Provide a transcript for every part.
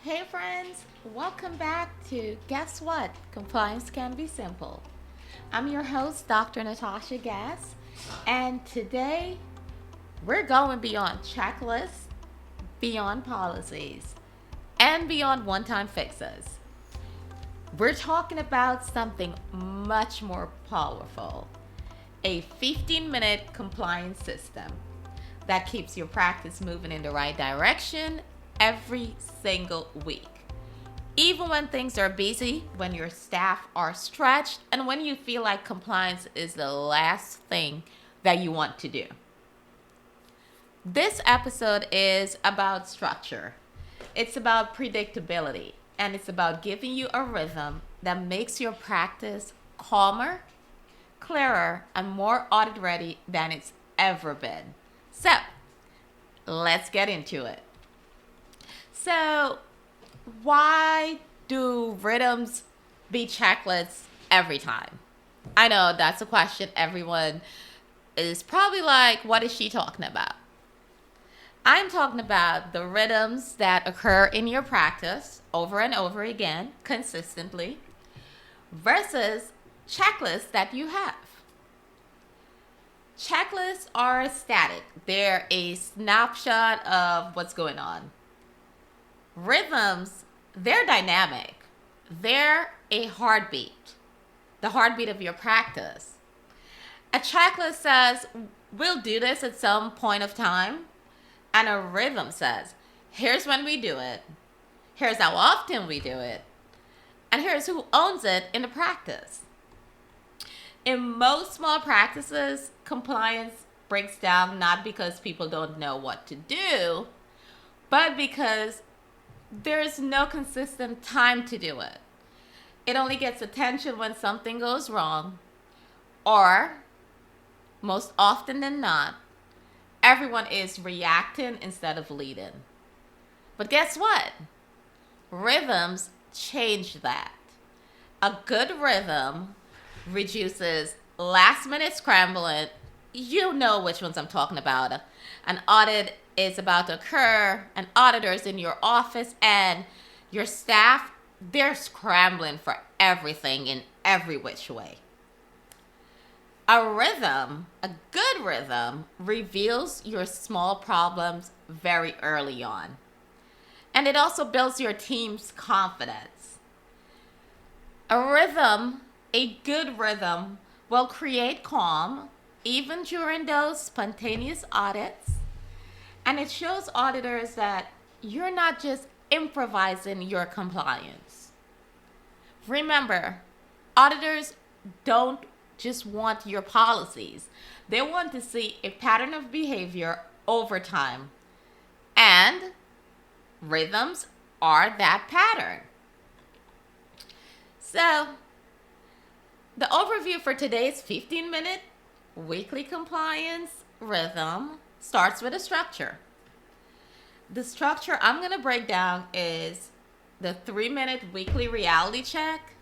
Hey friends, welcome back to Guess What? Compliance Can Be Simple. I'm your host, Dr. Natasha Guess, and today we're going beyond checklists, beyond policies, and beyond one time fixes. We're talking about something much more powerful, a 15-minute compliance system that keeps your practice moving in the right direction every single week. Even when things are busy, when your staff are stretched, and when you feel like compliance is the last thing that you want to do. This episode is about structure. It's about predictability, and it's about giving you a rhythm that makes your practice calmer, clearer, and more audit ready than it's ever been. So, let's get into it. So, why do rhythms beat checklists every time? I know that's a question everyone is probably like, what is she talking about? I'm talking about the rhythms that occur in your practice over and over again, consistently, versus checklists that you have. Checklists are static. They're a snapshot of what's going on. Rhythms, they're dynamic. They're a heartbeat, the heartbeat of your practice. A checklist says, we'll do this at some point of time. And a rhythm says, here's when we do it. Here's how often we do it. And here's who owns it in the practice. In most small practices, compliance breaks down not because people don't know what to do, but because there's no consistent time to do it. It only gets attention when something goes wrong, or most often than not, everyone is reacting instead of leading. But guess what? Rhythms change that. A good rhythm reduces last minute scrambling. You know which ones I'm talking about. An audit is about to occur, and auditors in your office and your staff, they're scrambling for everything in every which way. A rhythm, a good rhythm, reveals your small problems very early on. And it also builds your team's confidence. A good rhythm, will create calm even during those spontaneous audits. And it shows auditors that you're not just improvising your compliance. Remember, auditors don't just want your policies. They want to see a pattern of behavior over time. And rhythms are that pattern. So, the overview for today's 15-minute weekly compliance rhythm starts with a structure. The structure I'm going to break down is the 3-minute weekly reality check,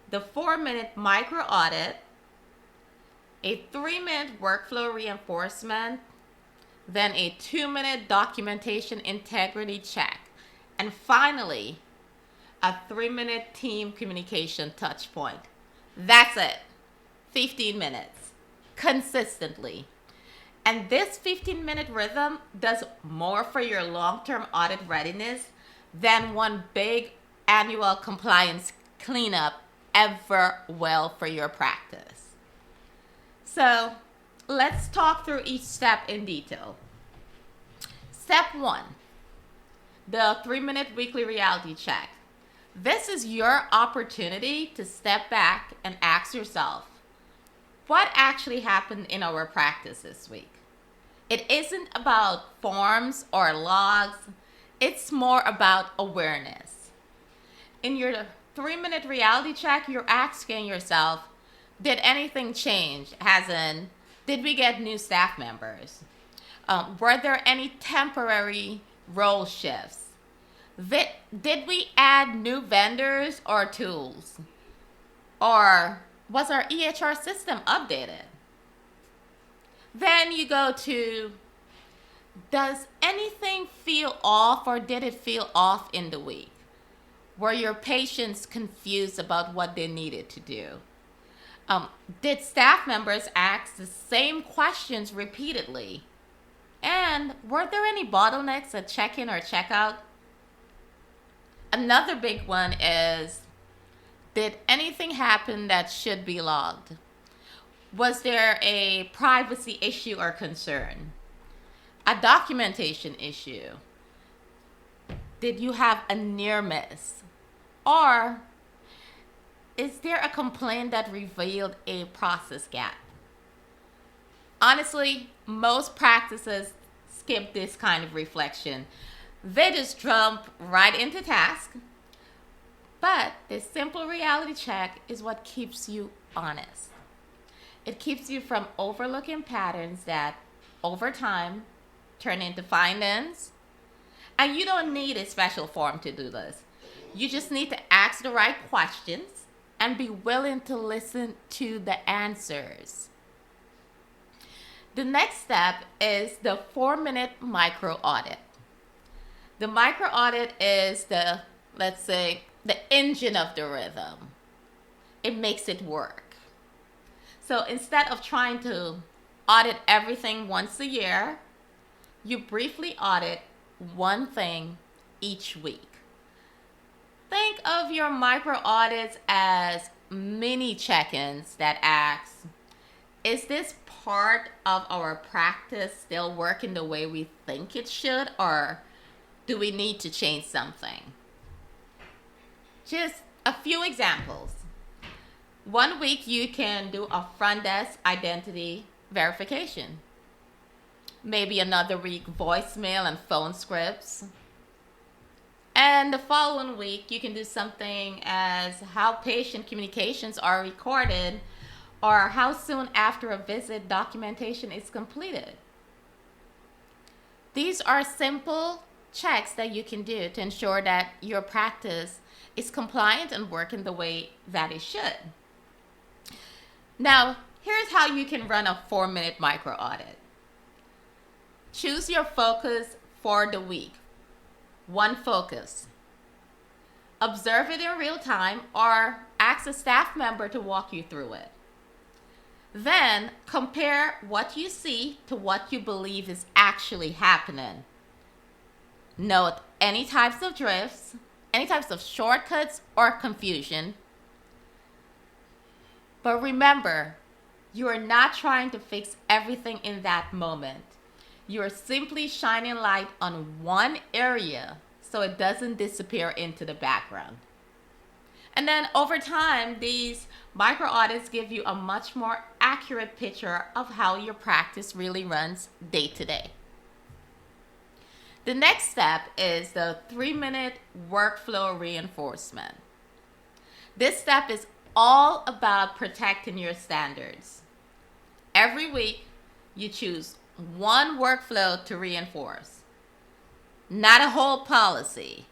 the 4-minute micro audit, a 3-minute workflow reinforcement, then a 2-minute documentation integrity check, and finally, a 3-minute team communication touch point. That's it. 15 minutes. Consistently. And this 15-minute rhythm does more for your long-term audit readiness than one big annual compliance cleanup ever will for your practice. So, let's talk through each step in detail. Step 1, the 3-minute weekly reality check. This is your opportunity to step back and ask yourself, what actually happened in our practice this week? It isn't about forms or logs. It's more about awareness. In your 3-minute reality check, you're asking yourself, did anything change? As in, did we get new staff members? Were there any temporary role shifts? Did we add new vendors or tools? Or was our EHR system updated? Then you go to Does anything feel off, or did it feel off in the week? Were your patients confused about what they needed to do? Did staff members ask the same questions repeatedly? And were there any bottlenecks at check-in or check-out? Another big one is, did anything happen that should be logged? Was there a privacy issue or concern? A documentation issue? Did you have a near miss? Or is there a complaint that revealed a process gap? Honestly, most practices skip this kind of reflection. They just jump right into task. But this simple reality check is what keeps you honest. It keeps you from overlooking patterns that, over time, turn into findings. And you don't need a special form to do this. You just need to ask the right questions and be willing to listen to the answers. The next step is the 4-minute micro audit. The micro audit is the, let's say, the engine of the rhythm. It makes it work. So instead of trying to audit everything once a year, you briefly audit one thing each week. Think of your micro audits as mini check-ins that ask, is this part of our practice still working the way we think it should, or do we need to change something? Just a few examples. One week you can do a front desk identity verification. Maybe another week voicemail and phone scripts. And the following week you can do something as how patient communications are recorded, or how soon after a visit documentation is completed. These are simple checks that you can do to ensure that your practice is compliant and working the way that it should. Now, here's how you can run a 4-minute micro audit. Choose your focus for the week. One focus. Observe it in real time or ask a staff member to walk you through it. Then compare what you see to what you believe is actually happening. Note any types of drifts, any types of shortcuts or confusion. But remember, you are not trying to fix everything in that moment. You are simply shining light on one area so it doesn't disappear into the background. And then over time, these micro audits give you a much more accurate picture of how your practice really runs day to day. The next step is the 3-minute workflow reinforcement. This step is all about protecting your standards. Every week, you choose one workflow to reinforce. Not a whole policy,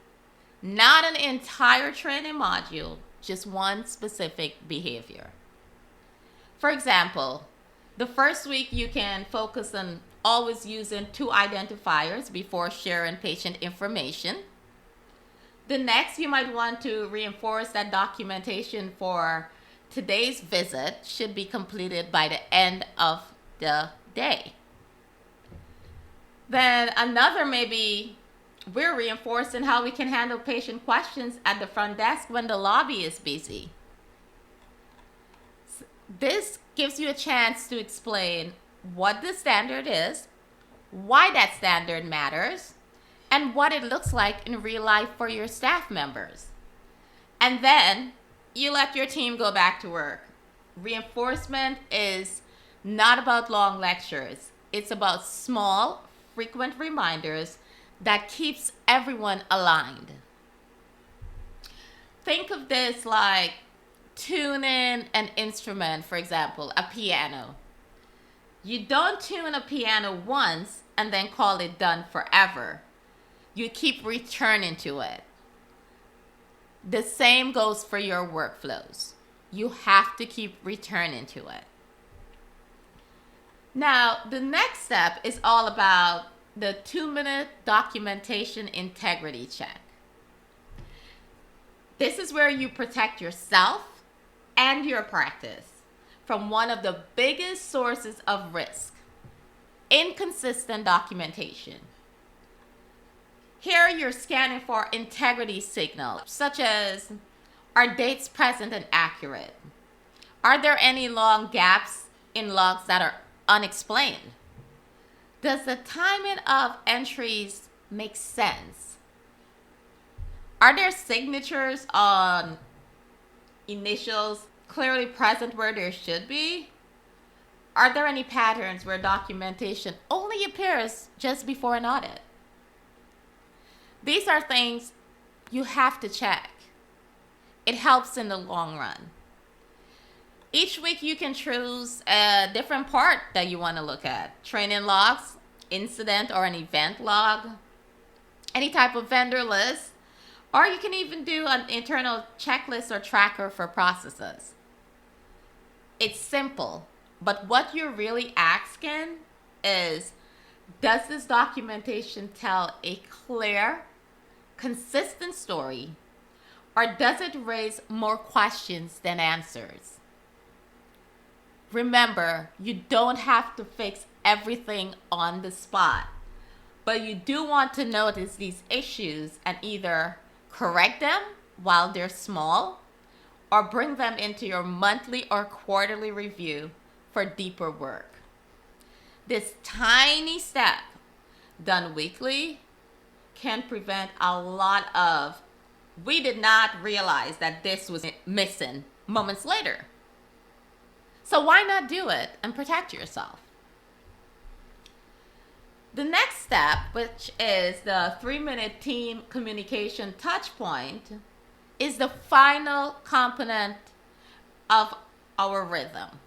not an entire training module, just one specific behavior. For example, the first week you can focus on always using 2 identifiers before sharing patient information. The next, you might want to reinforce that documentation for today's visit should be completed by the end of the day. Then another, maybe we're reinforcing how we can handle patient questions at the front desk when the lobby is busy. This gives you a chance to explain what the standard is, why that standard matters, and what it looks like in real life for your staff members. And then you let your team go back to work. Reinforcement is not about long lectures. It's about small, frequent reminders that keeps everyone aligned. Think of this like tuning an instrument, for example, a piano. You don't tune a piano once and then call it done forever. You keep returning to it. The same goes for your workflows. You have to keep returning to it. Now, the next step is all about the 2-minute documentation integrity check. This is where you protect yourself and your practice from one of the biggest sources of risk: inconsistent documentation. Here you're scanning for integrity signals, such as, are dates present and accurate? Are there any long gaps in logs that are unexplained? Does the timing of entries make sense? Are there signatures on initials clearly present where there should be? Are there any patterns where documentation only appears just before an audit? These are things you have to check. It helps in the long run. Each week you can choose a different part that you want to look at: training logs, incident or an event log, any type of vendor list, or you can even do an internal checklist or tracker for processes. It's simple, but what you're really asking is, does this documentation tell a clear, consistent story, or does it raise more questions than answers? Remember, you don't have to fix everything on the spot, but you do want to notice these issues and either correct them while they're small or bring them into your monthly or quarterly review for deeper work. This tiny step done weekly can prevent a lot of, we did not realize that this was missing, moments later. So why not do it and protect yourself? The next step, which is the 3-minute team communication touch point, is the final component of our rhythm.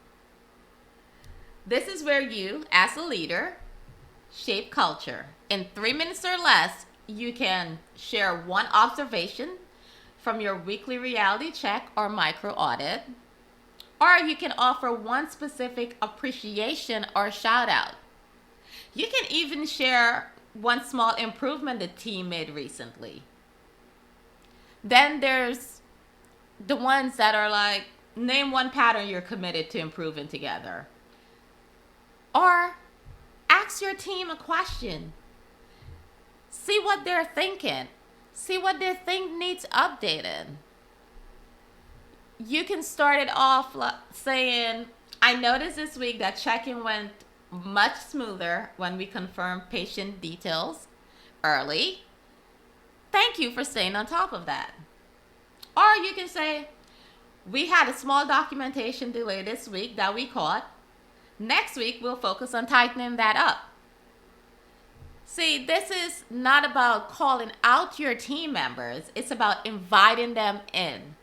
This is where you, as a leader, shape culture. In 3 minutes or less, you can share one observation from your weekly reality check or micro audit, or you can offer one specific appreciation or shout out. You can even share one small improvement the team made recently. Then there's the ones that are like, name one pattern you're committed to improving together. Or ask your team a question. See what they're thinking. See what they think needs updated. You can start it off saying, I noticed this week that check-in went much smoother when we confirmed patient details early. Thank you for staying on top of that. Or you can say, we had a small documentation delay this week that we caught. Next week, we'll focus on tightening that up. See, this is not about calling out your team members. It's about inviting them in.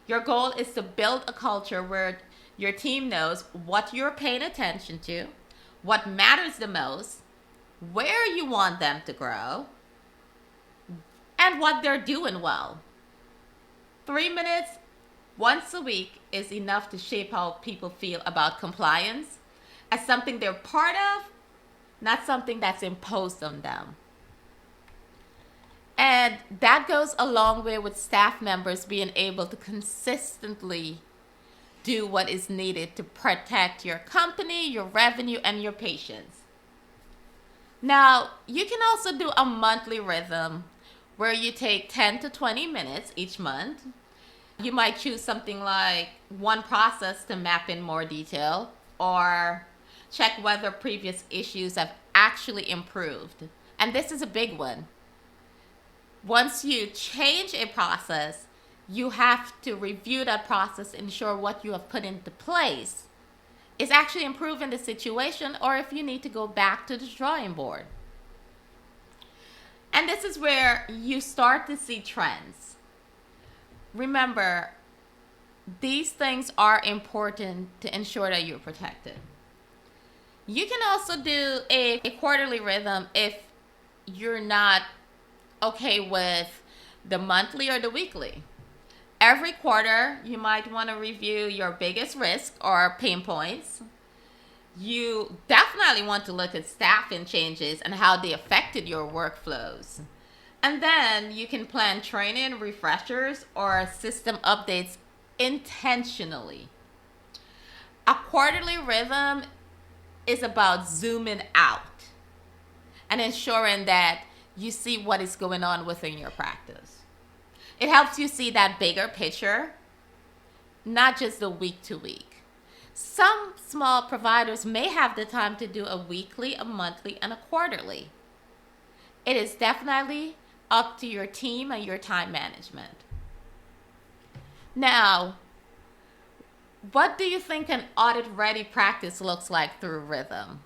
Your goal is to build a culture where your team knows what you're paying attention to, what matters the most, where you want them to grow, and what they're doing well. 3 minutes once a week is enough to shape how people feel about compliance as something they're part of, not something that's imposed on them. And that goes a long way with staff members being able to consistently do what is needed to protect your company, your revenue, and your patients. Now, you can also do a monthly rhythm where you take 10 to 20 minutes each month. You might choose something like one process to map in more detail, or check whether previous issues have actually improved. And this is a big one. Once you change a process, you have to review that process, ensure what you have put into place is actually improving the situation, or if you need to go back to the drawing board. And this is where you start to see trends. Remember, these things are important to ensure that you're protected. You can also do a quarterly rhythm if you're not okay with the monthly or the weekly. Every quarter, you might want to review your biggest risk or pain points, You definitely want to look at staffing changes and how they affected your workflows. And then you can plan training, refreshers, or system updates intentionally. A quarterly rhythm is about zooming out and ensuring that you see what is going on within your practice. It helps you see that bigger picture, not just the week to week. Some small providers may have the time to do a weekly, a monthly, and a quarterly. It is definitely up to your team and your time management. Now, what do you think an audit-ready practice looks like through rhythm?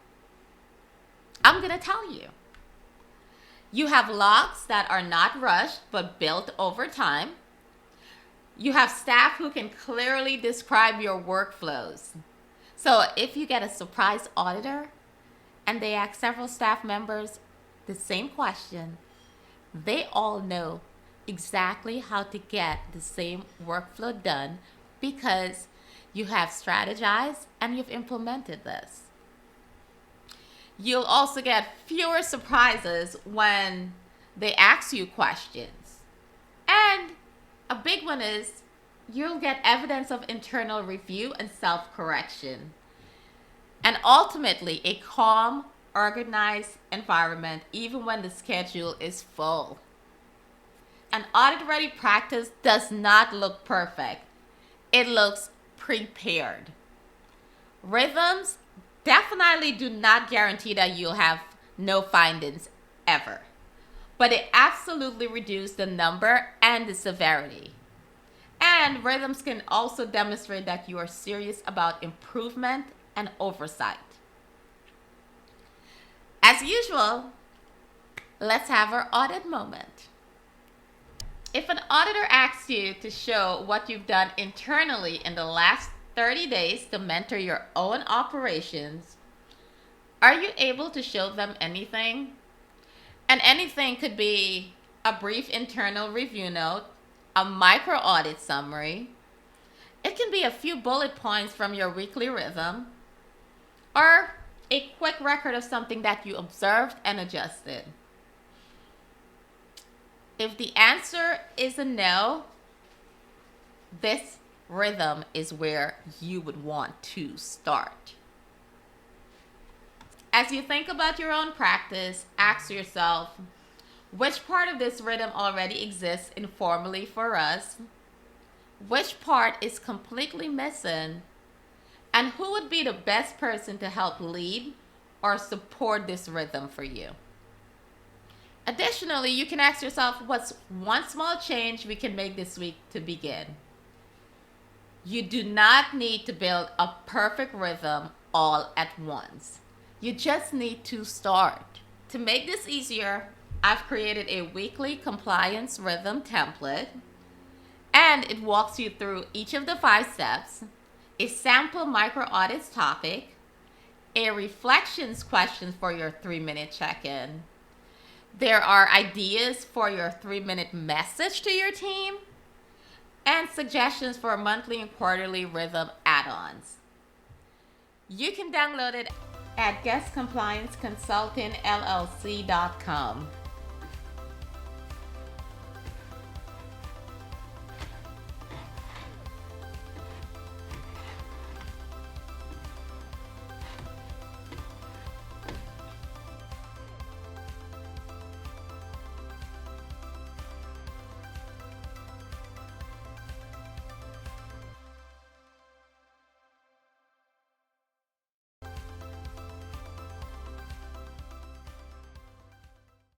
I'm going to tell you. You have logs that are not rushed but built over time. You have staff who can clearly describe your workflows. So if you get a surprise auditor and they ask several staff members the same question, they all know exactly how to get the same workflow done because you have strategized and you've implemented this. You'll also get fewer surprises when they ask you questions. And a big one is you'll get evidence of internal review and self-correction. And ultimately, a calm, organized environment, even when the schedule is full. An audit-ready practice does not look perfect. It looks prepared. Rhythms definitely do not guarantee that you'll have no findings ever, but it absolutely reduces the number and the severity. And rhythms can also demonstrate that you are serious about improvement and oversight. As usual, let's have our audit moment. If an auditor asks you to show what you've done internally in the last 30 days to mentor your own operations, are you able to show them anything? And anything could be a brief internal review note, a micro audit summary. It can be a few bullet points from your weekly rhythm, or a quick record of something that you observed and adjusted. If the answer is a no, this rhythm is where you would want to start. As you think about your own practice, ask yourself, which part of this rhythm already exists informally for us? Which part is completely missing? And who would be the best person to help lead or support this rhythm for you? Additionally, you can ask yourself, what's one small change we can make this week to begin? You do not need to build a perfect rhythm all at once. You just need to start. To make this easier, I've created a weekly compliance rhythm template, and it walks you through each of the 5 steps, a sample micro audits topic, a reflections question for your 3-minute check-in. There are ideas for your 3-minute message to your team, and suggestions for monthly and quarterly rhythm add-ons. You can download it at guestcomplianceconsultingllc.com.